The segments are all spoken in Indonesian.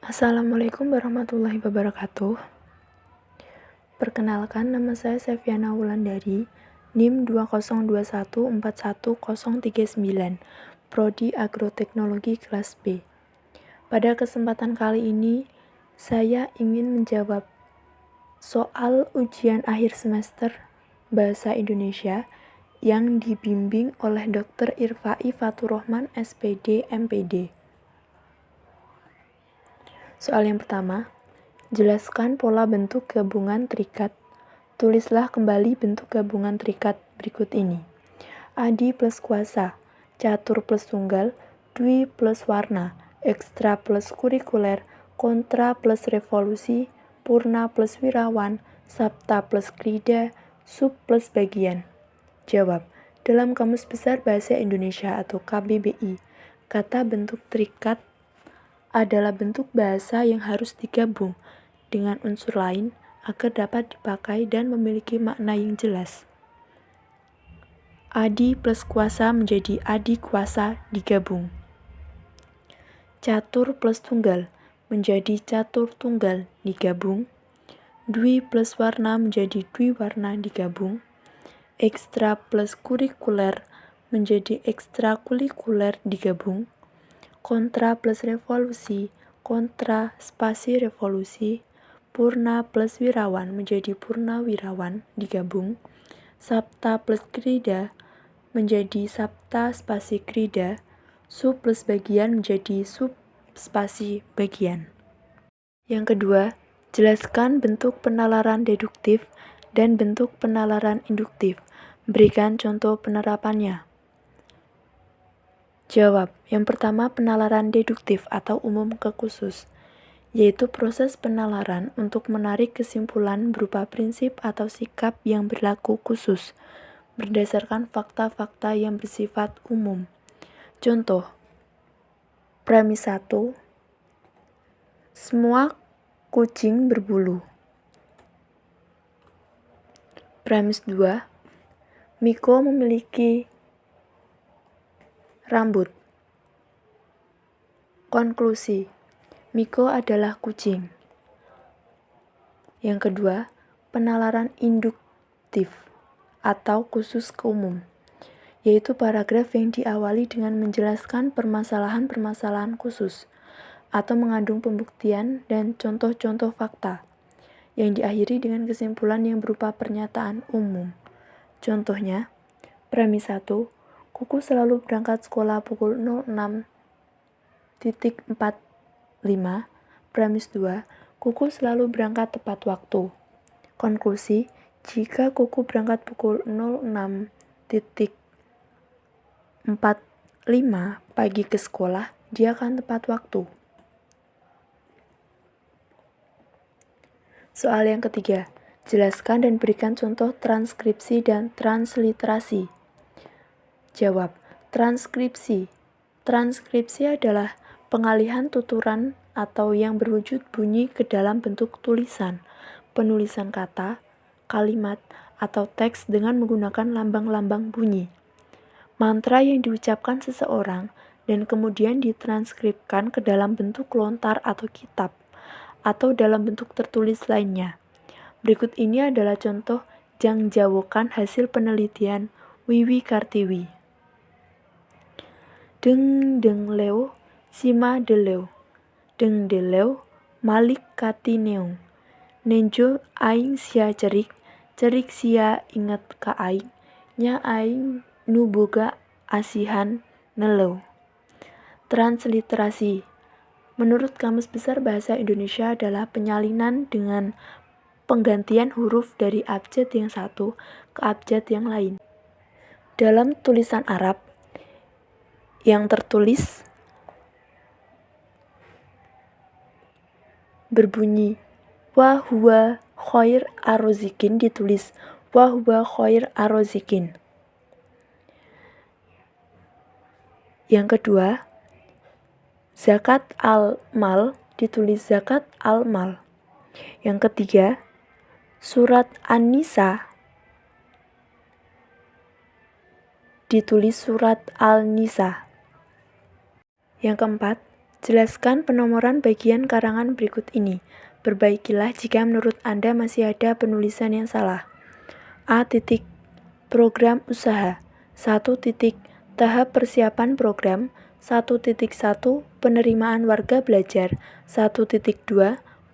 Assalamualaikum warahmatullahi wabarakatuh. Perkenalkan, nama saya Seviana Wulandari, NIM 2021410039, Prodi Agroteknologi kelas B. Pada kesempatan kali ini, saya ingin menjawab soal ujian akhir semester Bahasa Indonesia yang dibimbing oleh Dr. Irfai Faturrahman, SPD, MPD. Soal yang pertama, jelaskan pola bentuk gabungan terikat. Tulislah kembali bentuk gabungan terikat berikut ini. Adi plus kuasa, catur plus tunggal, dwi plus warna, ekstra plus kurikuler, kontra plus revolusi, purna plus wirawan, sabta plus krida, sub plus bagian. Jawab. Dalam Kamus Besar Bahasa Indonesia atau KBBI, kata bentuk terikat adalah bentuk bahasa yang harus digabung dengan unsur lain agar dapat dipakai dan memiliki makna yang jelas. Adi plus kuasa menjadi adi kuasa digabung. Catur plus tunggal menjadi catur tunggal digabung. Dwi plus warna menjadi dwi warna digabung. Ekstra plus kurikuler menjadi ekstra kurikuler digabung. Kontra plus revolusi, kontra spasi revolusi. Purna plus wirawan menjadi purna wirawan digabung. Sabta plus krida menjadi sabta spasi krida. Sub plus bagian menjadi sub spasi bagian. Yang kedua, jelaskan bentuk penalaran deduktif dan bentuk penalaran induktif. Berikan contoh penerapannya. Jawab. Yang pertama, penalaran deduktif atau umum ke khusus, yaitu proses penalaran untuk menarik kesimpulan berupa prinsip atau sikap yang berlaku khusus, berdasarkan fakta-fakta yang bersifat umum. Contoh, premis 1, semua kucing berbulu. Premis 2, Miko memiliki rambut. Konklusi, Miko adalah kucing. Yang kedua, penalaran induktif atau khusus ke umum, yaitu paragraf yang diawali dengan menjelaskan permasalahan-permasalahan khusus atau mengandung pembuktian dan contoh-contoh fakta, yang diakhiri dengan kesimpulan yang berupa pernyataan umum. Contohnya, premis 1, Kuku selalu berangkat sekolah pukul 06.45. Premis 2, Kuku selalu berangkat tepat waktu. Konklusi, jika Kuku berangkat pukul 06.45 pagi ke sekolah, dia akan tepat waktu. Soal yang ketiga, jelaskan dan berikan contoh transkripsi dan transliterasi. Jawab. Transkripsi. Transkripsi adalah pengalihan tuturan atau yang berwujud bunyi ke dalam bentuk tulisan, penulisan kata, kalimat, atau teks dengan menggunakan lambang-lambang bunyi. Mantra yang diucapkan seseorang dan kemudian ditranskripkan ke dalam bentuk lontar atau kitab, atau dalam bentuk tertulis lainnya. Berikut ini adalah contoh jangjawokan hasil penelitian Wiwi Kartiwi. Deng deng leo, sima de leo. Deng de leo, malik kati neong. Nenjo aing sia cerik sia ingat ka aing. Nya aing nu boga asihan neleu. Transliterasi. Menurut Kamus Besar Bahasa Indonesia adalah penyalinan dengan penggantian huruf dari abjad yang satu ke abjad yang lain. Dalam tulisan Arab yang tertulis berbunyi wa huwa khair ar-razikin ditulis wa huwa khair ar-razikin. Yang kedua, zakat al-mal ditulis zakat al-mal. Yang ketiga, surat An-Nisa ditulis surat Al-Nisa. Yang keempat, Jelaskan penomoran bagian karangan berikut ini. Perbaikilah jika menurut Anda masih ada penulisan yang salah. A. Program usaha 1. Tahap persiapan program 1.1 Penerimaan warga belajar 1.2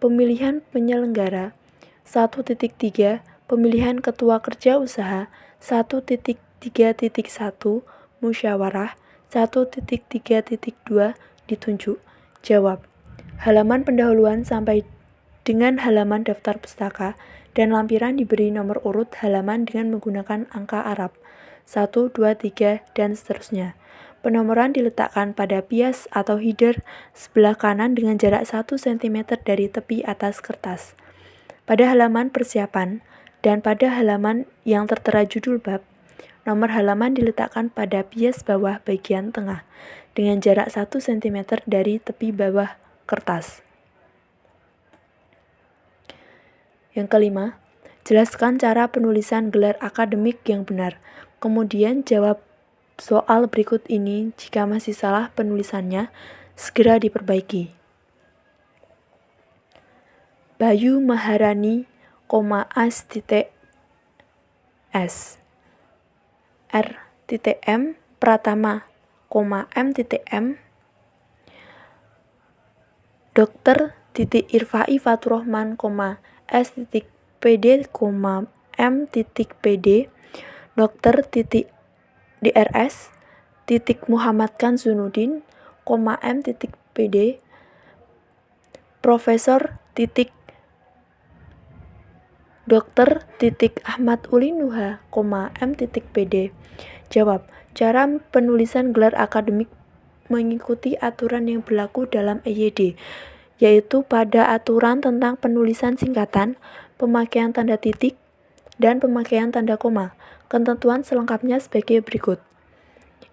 Pemilihan penyelenggara 1.3 Pemilihan ketua kerja usaha 1.3.1 Musyawarah 1.3.2 Ditunjuk. Jawab. Halaman pendahuluan sampai dengan halaman daftar pustaka dan lampiran diberi nomor urut halaman dengan menggunakan angka Arab 1, 2, 3, dan seterusnya. Penomoran diletakkan pada bias atau header sebelah kanan dengan jarak 1 cm dari tepi atas kertas. Pada halaman persiapan dan pada halaman yang tertera judul bab, nomor halaman diletakkan pada bias bawah bagian tengah dengan jarak 1 cm dari tepi bawah kertas. Yang kelima, jelaskan cara penulisan gelar akademik yang benar. Kemudian jawab soal berikut ini. Jika masih salah penulisannya, segera diperbaiki. Bayu Maharani, S, R.M, Pratama, M.M, Dr. Irfai Faturrahman, S.PD, M.PD, Dr. DRS, Muhammad Kanzunuddin, M.PD, Profesor Dr. Ahmad Ulinuha, M.PD. Jawab. Cara penulisan gelar akademik mengikuti aturan yang berlaku dalam EYD, yaitu pada aturan tentang penulisan singkatan, pemakaian tanda titik, dan pemakaian tanda koma. Ketentuan selengkapnya sebagai berikut.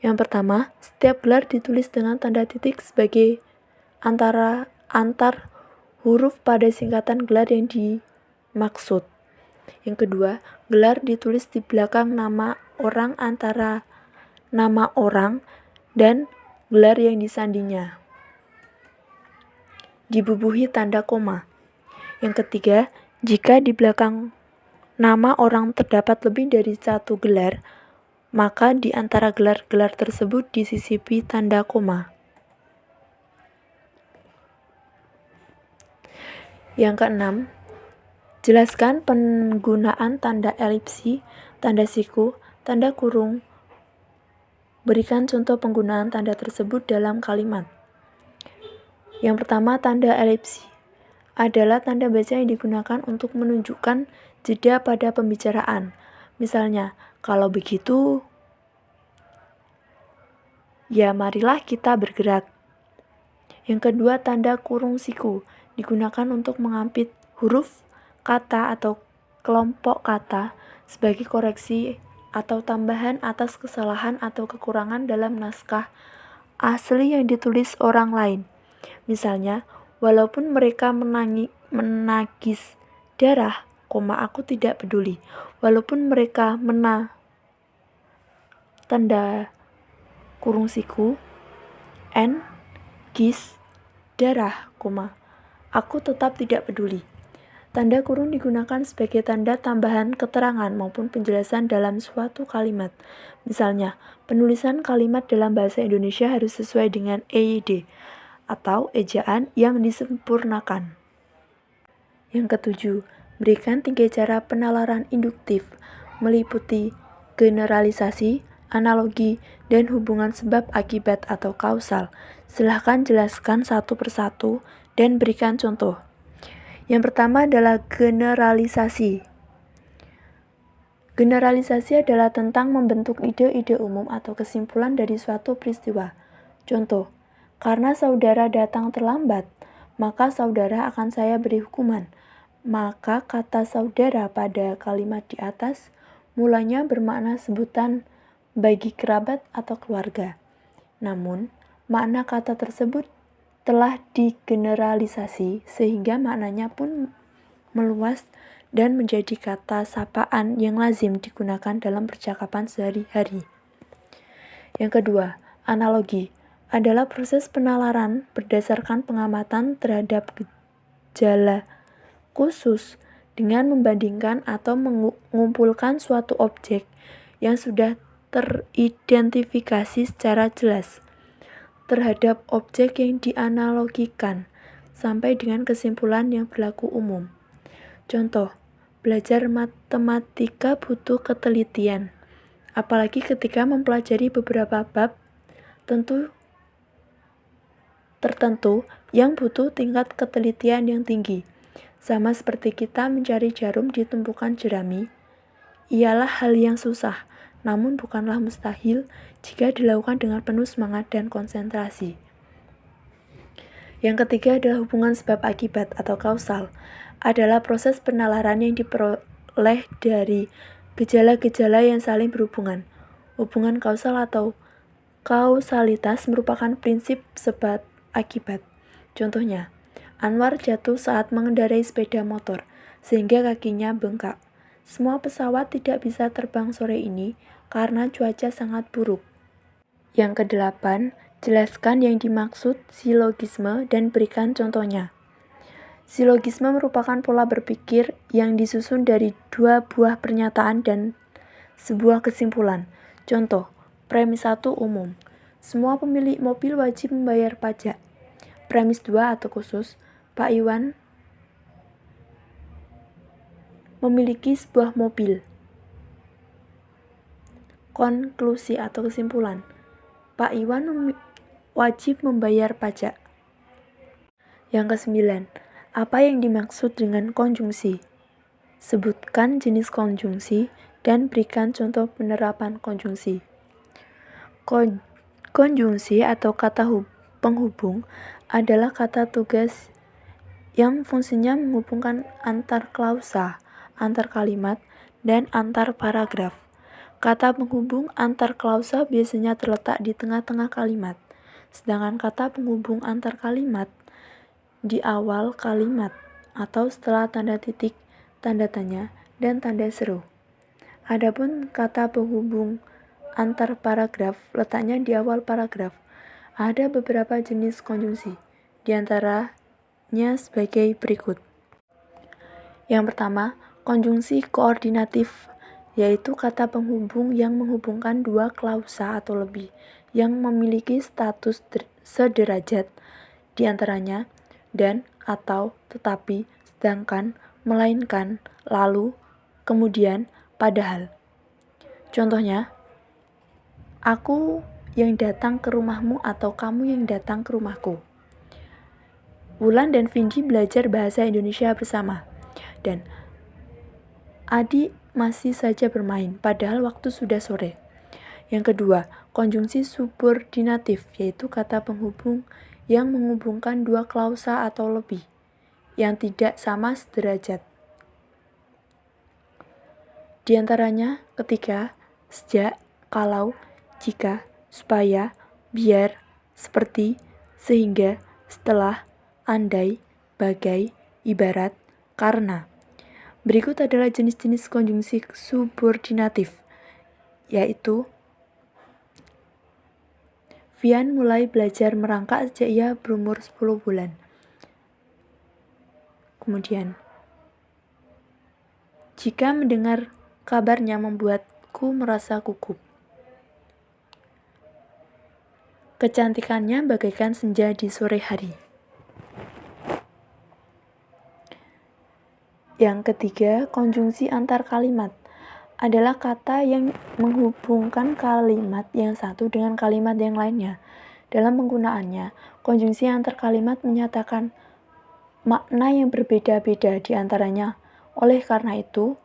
Yang pertama, setiap gelar ditulis dengan tanda titik sebagai antar huruf pada singkatan gelar yang dimaksud. Yang kedua, gelar ditulis di belakang nama orang antara nama orang dan gelar yang disandinya, dibubuhi tanda koma. Yang ketiga, jika di belakang nama orang terdapat lebih dari satu gelar, maka di antara gelar-gelar tersebut disisipi tanda koma. Yang keenam, jelaskan penggunaan tanda elipsi, tanda siku, tanda kurung. Berikan contoh penggunaan tanda tersebut dalam kalimat. Yang pertama, tanda elipsi adalah tanda baca yang digunakan untuk menunjukkan jeda pada pembicaraan. Misalnya, kalau begitu, ya marilah kita bergerak. Yang kedua, tanda kurung siku digunakan untuk mengampit huruf, kata, atau kelompok kata sebagai koreksi atau tambahan atas kesalahan atau kekurangan dalam naskah asli yang ditulis orang lain. Misalnya, walaupun mereka menagis darah, aku tidak peduli. Walaupun mereka tanda kurung siku, gis darah, aku tetap tidak peduli. Tanda kurung digunakan sebagai tanda tambahan keterangan maupun penjelasan dalam suatu kalimat. Misalnya, penulisan kalimat dalam bahasa Indonesia harus sesuai dengan EYD atau ejaan yang disempurnakan. Yang ketujuh, berikan 3 cara penalaran induktif meliputi generalisasi, analogi, dan hubungan sebab akibat atau kausal. Silahkan jelaskan satu persatu dan berikan contoh. Yang pertama adalah generalisasi. Generalisasi adalah tentang membentuk ide-ide umum atau kesimpulan dari suatu peristiwa. Contoh, karena saudara datang terlambat, maka saudara akan saya beri hukuman. Maka kata saudara pada kalimat di atas mulanya bermakna sebutan bagi kerabat atau keluarga. Namun, makna kata tersebut telah digeneralisasi sehingga maknanya pun meluas dan menjadi kata sapaan yang lazim digunakan dalam percakapan sehari-hari. Yang kedua, analogi adalah proses penalaran berdasarkan pengamatan terhadap gejala khusus dengan membandingkan atau mengumpulkan suatu objek yang sudah teridentifikasi secara jelas terhadap objek yang dianalogikan sampai dengan kesimpulan yang berlaku umum. Contoh, belajar matematika butuh ketelitian, apalagi ketika mempelajari beberapa bab tertentu yang butuh tingkat ketelitian yang tinggi. Sama seperti kita mencari jarum di tumpukan jerami, ialah hal yang susah, namun bukanlah mustahil jika dilakukan dengan penuh semangat dan konsentrasi. Yang ketiga adalah hubungan sebab akibat atau kausal, adalah proses penalaran yang diperoleh dari gejala-gejala yang saling berhubungan. Hubungan kausal atau kausalitas merupakan prinsip sebab akibat. Contohnya, Anwar jatuh saat mengendarai sepeda motor, sehingga kakinya bengkak. Semua pesawat tidak bisa terbang sore ini karena cuaca sangat buruk. Yang kedelapan, jelaskan yang dimaksud silogisme dan berikan contohnya. Silogisme merupakan pola berpikir yang disusun dari dua buah pernyataan dan sebuah kesimpulan. Contoh, premis 1 umum. Semua pemilik mobil wajib membayar pajak. Premis 2 atau khusus, Pak Iwan memiliki sebuah mobil. Konklusi atau kesimpulan, Pak Iwan wajib membayar pajak. Yang kesembilan, apa yang dimaksud dengan konjungsi? Sebutkan jenis konjungsi dan berikan contoh penerapan konjungsi. Konjungsi atau kata penghubung adalah kata tugas yang fungsinya menghubungkan antar klausa, antar kalimat, dan antar paragraf. Kata penghubung antar klausa biasanya terletak di tengah-tengah kalimat, sedangkan kata penghubung antar kalimat di awal kalimat atau setelah tanda titik, tanda tanya, dan tanda seru. Adapun kata penghubung antar paragraf letaknya di awal paragraf. Ada beberapa jenis konjungsi, di antaranya sebagai berikut. Yang pertama, konjungsi koordinatif, yaitu kata penghubung yang menghubungkan dua klausa atau lebih yang memiliki status sederajat, di antaranya dan, atau, tetapi, sedangkan, melainkan, lalu, kemudian, padahal. Contohnya, aku yang datang ke rumahmu atau kamu yang datang ke rumahku. Wulan dan Vindi belajar bahasa Indonesia bersama. Dan Adi masih saja bermain, padahal waktu sudah sore. Yang kedua, konjungsi subordinatif, yaitu kata penghubung yang menghubungkan dua klausa atau lebih, yang tidak sama sederajat. Di antaranya ketika, sejak, kalau, jika, supaya, biar, seperti, sehingga, setelah, andai, bagai, ibarat, karena. Berikut adalah jenis-jenis konjungsi subordinatif, yaitu Vian mulai belajar merangkak sejak ia berumur 10 bulan. Kemudian, jika mendengar kabarnya membuatku merasa gugup. Kecantikannya bagaikan senja di sore hari. Yang ketiga, konjungsi antar kalimat adalah kata yang menghubungkan kalimat yang satu dengan kalimat yang lainnya. Dalam penggunaannya, konjungsi antar kalimat menyatakan makna yang berbeda-beda di antaranya. Oleh karena itu,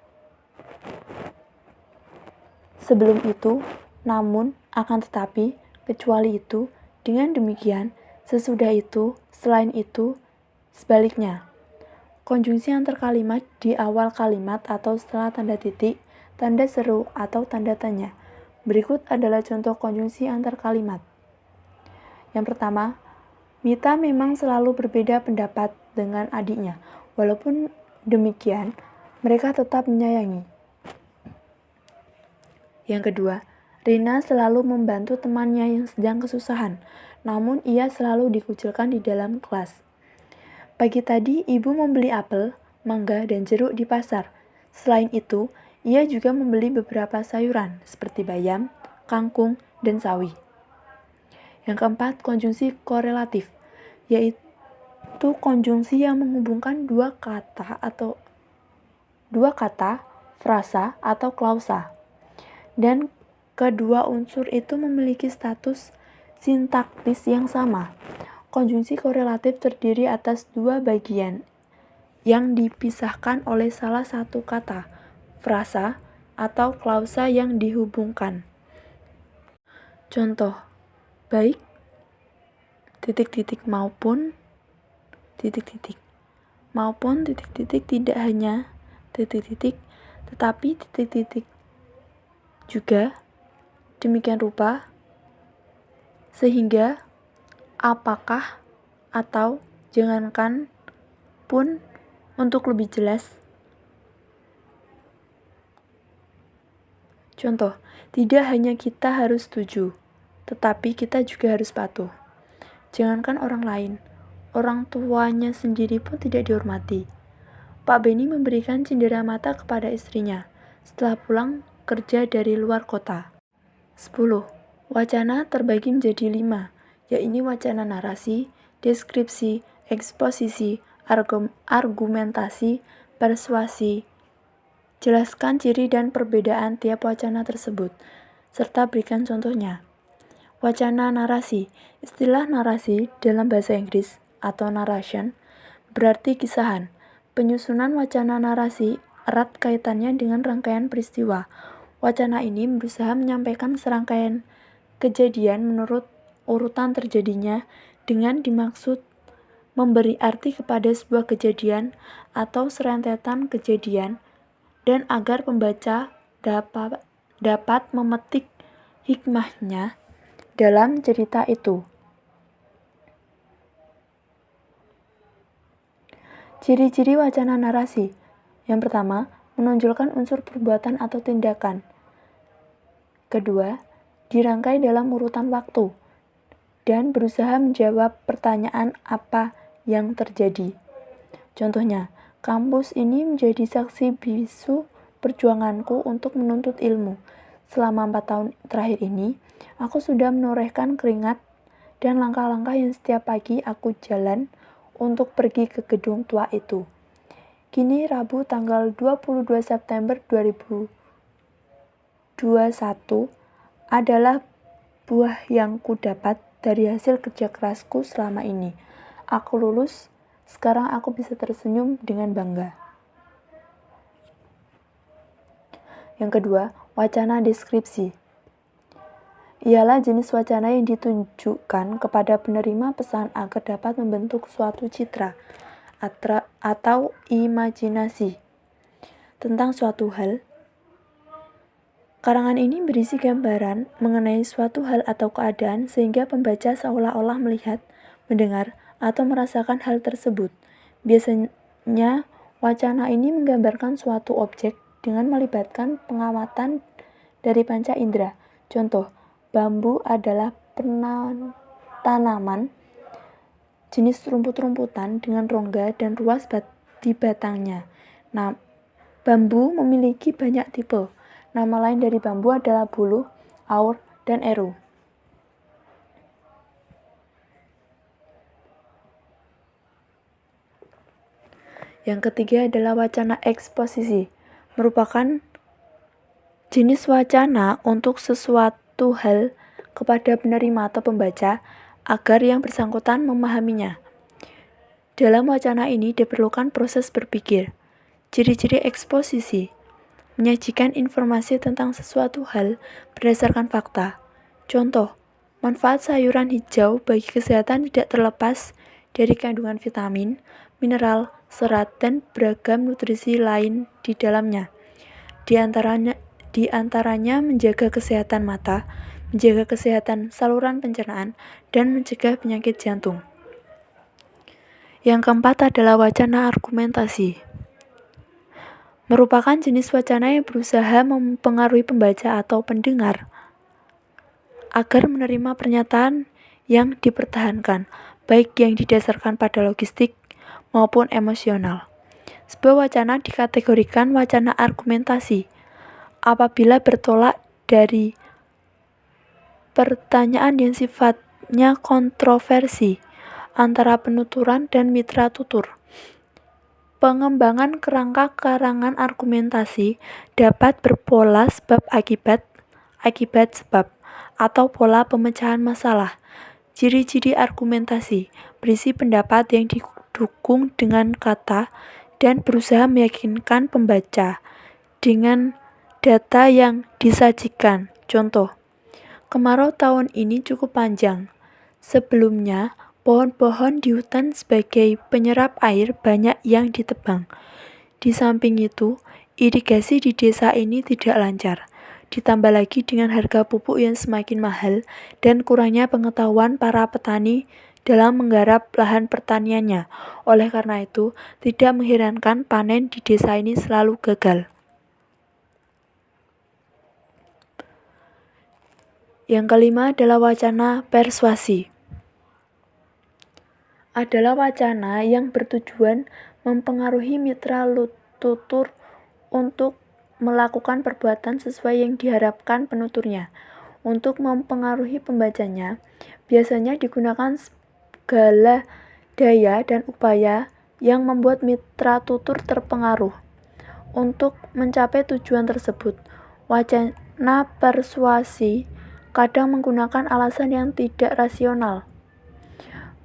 sebelum itu, namun, akan tetapi, kecuali itu, dengan demikian, sesudah itu, selain itu, sebaliknya. Konjungsi antar kalimat di awal kalimat atau setelah tanda titik, tanda seru, atau tanda tanya. Berikut adalah contoh konjungsi antar kalimat. Yang pertama, Mita memang selalu berbeda pendapat dengan adiknya. Walaupun demikian, mereka tetap menyayangi. Yang kedua, Rina selalu membantu temannya yang sedang kesusahan. namun ia selalu dikucilkan di dalam kelas. Pagi tadi, ibu membeli apel, mangga, dan jeruk di pasar. Selain itu, ia juga membeli beberapa sayuran seperti bayam, kangkung, dan sawi. Yang keempat, konjungsi korelatif, yaitu konjungsi yang menghubungkan dua kata, frasa, atau klausa. Dan kedua unsur itu memiliki status sintaktis yang sama. Konjungsi korelatif terdiri atas dua bagian yang dipisahkan oleh salah satu kata, frasa, atau klausa yang dihubungkan. Contoh, baik, maupun, tidak hanya, tetapi, juga, demikian rupa, sehingga, apakah, atau, jangankan, pun, untuk lebih jelas. Contoh, tidak hanya kita harus setuju, tetapi kita juga harus patuh. Jangankan orang lain, orang tuanya sendiri pun tidak dihormati. Pak Beni memberikan cindera mata kepada istrinya setelah pulang kerja dari luar kota. 10. Wacana terbagi menjadi 5, yaitu wacana narasi, deskripsi, eksposisi, argumentasi, persuasi. Jelaskan ciri dan perbedaan tiap wacana tersebut, serta berikan contohnya. Wacana narasi. Istilah narasi dalam bahasa Inggris atau narration berarti kisahan. Penyusunan wacana narasi erat kaitannya dengan rangkaian peristiwa. Wacana ini berusaha menyampaikan serangkaian kejadian menurut urutan terjadinya dengan dimaksud memberi arti kepada sebuah kejadian atau serentetan kejadian dan agar pembaca dapat memetik hikmahnya dalam cerita itu. Ciri-ciri wacana narasi. Yang pertama, menonjolkan unsur perbuatan atau tindakan. Kedua, dirangkai dalam urutan waktu dan berusaha menjawab pertanyaan apa yang terjadi. Contohnya, kampus ini menjadi saksi bisu perjuanganku untuk menuntut ilmu. Selama 4 tahun terakhir ini, aku sudah menorehkan keringat dan langkah-langkah yang setiap pagi aku jalan untuk pergi ke gedung tua itu. Kini Rabu tanggal 22 September 2021 adalah buah yang kudapat dari hasil kerja kerasku selama ini. Aku lulus. Sekarang aku bisa tersenyum dengan bangga. Yang kedua, wacana deskripsi. Ialah jenis wacana yang ditunjukkan kepada penerima pesan agar dapat membentuk suatu citra atau imajinasi tentang suatu hal. Karangan ini berisi gambaran mengenai suatu hal atau keadaan sehingga pembaca seolah-olah melihat, mendengar, atau merasakan hal tersebut. Biasanya, wacana ini menggambarkan suatu objek dengan melibatkan pengamatan dari panca indera. Contoh, bambu adalah tanaman jenis rumput-rumputan dengan rongga dan ruas di batangnya. Nah, bambu memiliki banyak tipe. Nama lain dari bambu adalah buluh, aur, dan eru. Yang ketiga adalah wacana eksposisi, merupakan jenis wacana untuk sesuatu hal kepada penerima atau pembaca agar yang bersangkutan memahaminya. Dalam wacana ini diperlukan proses berpikir. Ciri-ciri eksposisi, menyajikan informasi tentang sesuatu hal berdasarkan fakta. Contoh, manfaat sayuran hijau bagi kesehatan tidak terlepas dari kandungan vitamin, mineral, serat, dan beragam nutrisi lain di dalamnya. Di antaranya menjaga kesehatan mata, menjaga kesehatan saluran pencernaan, dan mencegah penyakit jantung. Yang keempat adalah wacana argumentasi. Merupakan jenis wacana yang berusaha mempengaruhi pembaca atau pendengar agar menerima pernyataan yang dipertahankan, baik yang didasarkan pada logistik maupun emosional. Sebuah wacana dikategorikan wacana argumentasi apabila bertolak dari pertanyaan yang sifatnya kontroversi antara penuturan dan mitra tutur. Pengembangan kerangka karangan argumentasi dapat berpola sebab-akibat, akibat-sebab, atau pola pemecahan masalah. Ciri-ciri argumentasi berisi pendapat yang didukung dengan kata dan berusaha meyakinkan pembaca dengan data yang disajikan. Contoh, kemarau tahun ini cukup panjang. Sebelumnya, pohon-pohon di hutan sebagai penyerap air banyak yang ditebang. Di samping itu, irigasi di desa ini tidak lancar. Ditambah lagi dengan harga pupuk yang semakin mahal dan kurangnya pengetahuan para petani dalam menggarap lahan pertaniannya. Oleh karena itu, tidak mengherankan panen di desa ini selalu gagal. Yang kelima adalah wacana persuasi. Adalah wacana yang bertujuan mempengaruhi mitra tutur untuk melakukan perbuatan sesuai yang diharapkan penuturnya. Untuk mempengaruhi pembacanya, biasanya digunakan segala daya dan upaya yang membuat mitra tutur terpengaruh. Untuk mencapai tujuan tersebut, wacana persuasi kadang menggunakan alasan yang tidak rasional.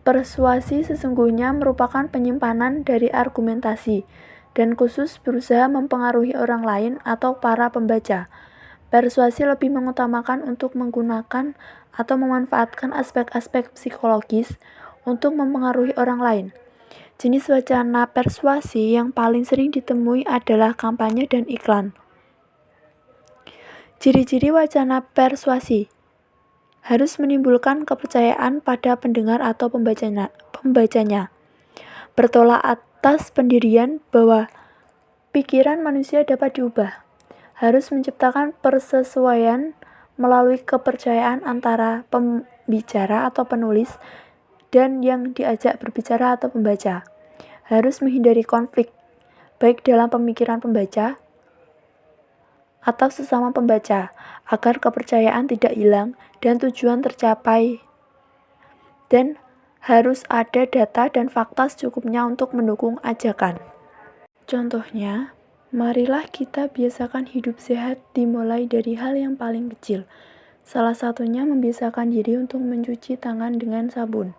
Persuasi sesungguhnya merupakan penyimpanan dari argumentasi dan khusus berusaha mempengaruhi orang lain atau para pembaca. Persuasi lebih mengutamakan untuk menggunakan atau memanfaatkan aspek-aspek psikologis untuk mempengaruhi orang lain. Jenis wacana persuasi yang paling sering ditemui adalah kampanye dan iklan. Ciri-ciri wacana persuasi harus menimbulkan kepercayaan pada pendengar atau pembacanya. Bertolak atas pendirian bahwa pikiran manusia dapat diubah. Harus menciptakan persesuaian melalui kepercayaan antara pembicara atau penulis dan yang diajak berbicara atau pembaca. Harus menghindari konflik, baik dalam pemikiran pembaca atau sesama pembaca, agar kepercayaan tidak hilang dan tujuan tercapai. Dan harus ada data dan fakta secukupnya untuk mendukung ajakan. Contohnya, marilah kita biasakan hidup sehat dimulai dari hal yang paling kecil. Salah satunya membiasakan diri untuk mencuci tangan dengan sabun.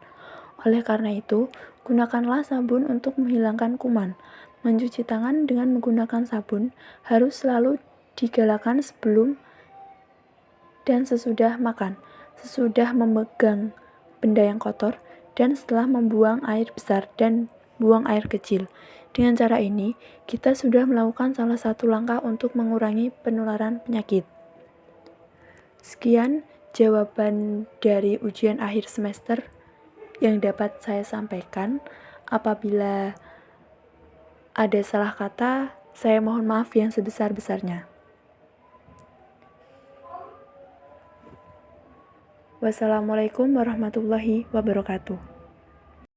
Oleh karena itu, gunakanlah sabun untuk menghilangkan kuman. Mencuci tangan dengan menggunakan sabun harus selalu digalakkan sebelum dan sesudah makan, sesudah memegang benda yang kotor, dan setelah membuang air besar dan buang air kecil. Dengan cara ini, kita sudah melakukan salah satu langkah untuk mengurangi penularan penyakit. Sekian jawaban dari ujian akhir semester yang dapat saya sampaikan. Apabila ada salah kata, saya mohon maaf yang sebesar-besarnya. Wassalamualaikum warahmatullahi wabarakatuh.